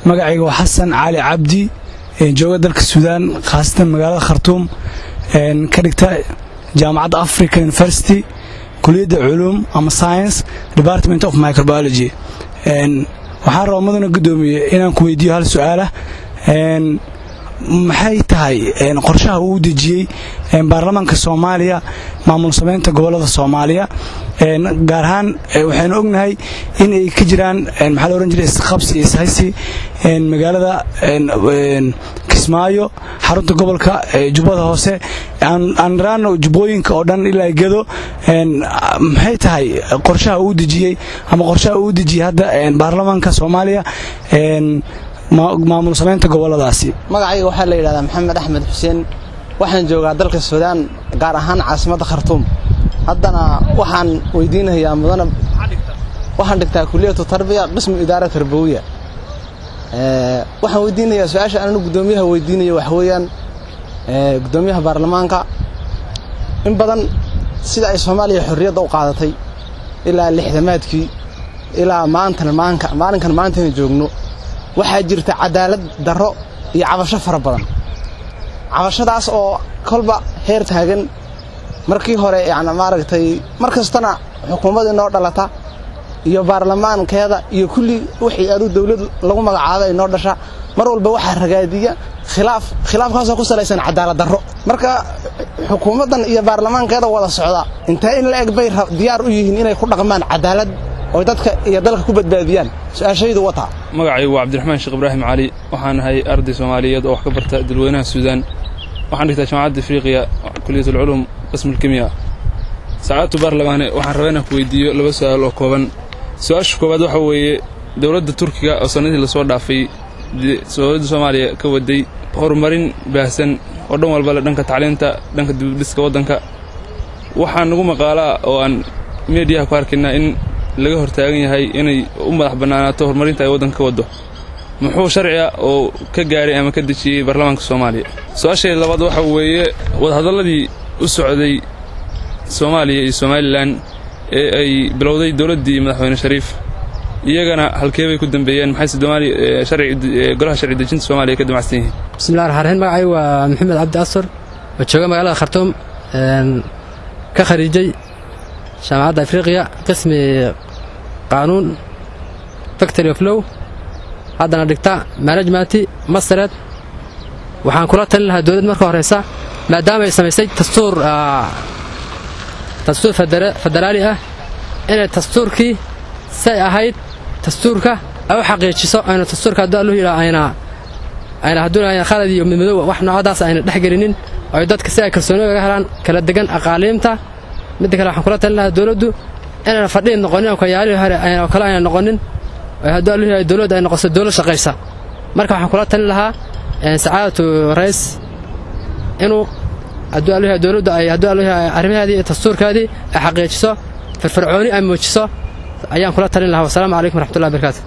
magacayga waa Xasan Cali Cabdi jooga dalka Suudaan khaasatan magaalada Khartoum ka dhigta jaamacadda African University kulliyadda culuum ama science department of microbiology waxaan rabaa madana gudoomiye inaan ku weydiiyo hal su'aal maxay tahay qorshaha uu dejiyay baarlamaanka Soomaaliya maamul sameynta gobolada Soomaaliya gaar ahaan waxaan ognahay in ay ka jiraan maxaa la oran jiray isqabsi ishaysi magaalada Kismaayo xarunta gobolka Jubbada Hoose aan raano jubbooyinka oo dhan ilaa Gedo maxay tahay qorshaha uu dejiyay ama qorshaha uu dejiyay hadda baarlamaanka Soomaaliya maamul sameynta goboladaasi magacayga waxa la yiraahdaa Maxamed Axmed Xuseen waxaan joogaa dalka Suudaan gaar ahaan caasimadda Khartoum haddana waxaan weydiinayaa mudana waxaan dhigtaa kulliyadda tarbiya qism idaara tarbiya waxaan weydiinayaa su'aasha aan gudoomiyaha weydiinayo wax weeyaan gudoomiyaha baarlamaanka in badan sida ay Soomaaliya xorriyad u qaadatay ilaa 60maadkii ilaa maalinkan maanta joogno waxaa jirta cadaalad darro iyo cabasho fara badan cabashadaas oo kolba heer taagan markii hore maaragtay markastana xukuumadda noo dhalata iyo baarlamaankeeda iyo kulli wixii aad dawlad lagu magacaabay noo dhasha mar walba waxa ragaadiya khilaafkaas oo ku salaysan cadaalad darro marka xukuumaddan iyo baarlamaankeeda wada socda inta in la egbay diyaar u yihiin inay ku dhaqmaan cadaalad oo dadka iyo dalka ku badbaadiyaan su'aashaydu wata magacaygu waa Cabdiraxmaan Sheekh Ibraahim Cali waxaan ahay arday Soomaaliyeed oo wax ka barta dalweynaha Suudaan waxaan dhigtaa jaamacadda Afriqiya kulliyadda culuum qism kimia saacadu baarlamaane waxaan rabaa inaan ku weydiiyo laba su'aal oo kooban su'aasha koowaad waxa weeye dawladda Turkiga oo sanadii la soo dhaafay Soomaaliya ka waday horumarin baahsan oo dhan walba dhanka tacliinta dhanka dibdhiska wadanka waxaan ugu maqaalaa oo aan media ku arkinaa in laga hortaagan yahay inay u madax banaanaato horumarinta ay wadanka wado muxuu sharciga oo ka gaaray ama ka dejiyay baarlamaanka Soomaaliya su'aasha labaad waxa weeye wadahadaladii u socday Soomaaliya iyo Somaliland ee ay bilowday dawladdii madaxweyne Shariif iyagana halkee bay ku dambeeyeen maxay Soomaaliya golaha sharci dejinta Soomaaliya ka damacsan yihiin bismillaahir rahmaanir rahiim magacaygu waa Maxamed Cabdi Asar oo jooga magaalada Khartoum ka khariijay jaamacadda Afriqiya qismi قانون فاكتوري اوف لو هذا dhigta management mastered waxaan kula talin lahaa dawladda marka horeysa maadaama ay sameysay dastuur federaali ah in dastuurkii say ahayd dastuurka ay xaqiijiso ayna dastuurka dawladdu ilaa ayna haduna khalad iyo midmadow wax noocaas ayna dhaxgelinin oo dadka si ay kalsooni uga helaan kala degan aqaaliimta mid kale waxaan kula talin lahaa dawladdu أنا فردين نقولين أو كيالي هاي أو كلا أنا نقولين هذول هي الدولة أنا قصد الدولة شقيسة مركب حكولات لها ساعات رئيس إنه هذول هي الدولة هذول هي أرمي هذه التصور كذي حقيقة في الفرعوني أم وجسة أيام كلها لها والسلام عليكم ورحمة الله وبركاته.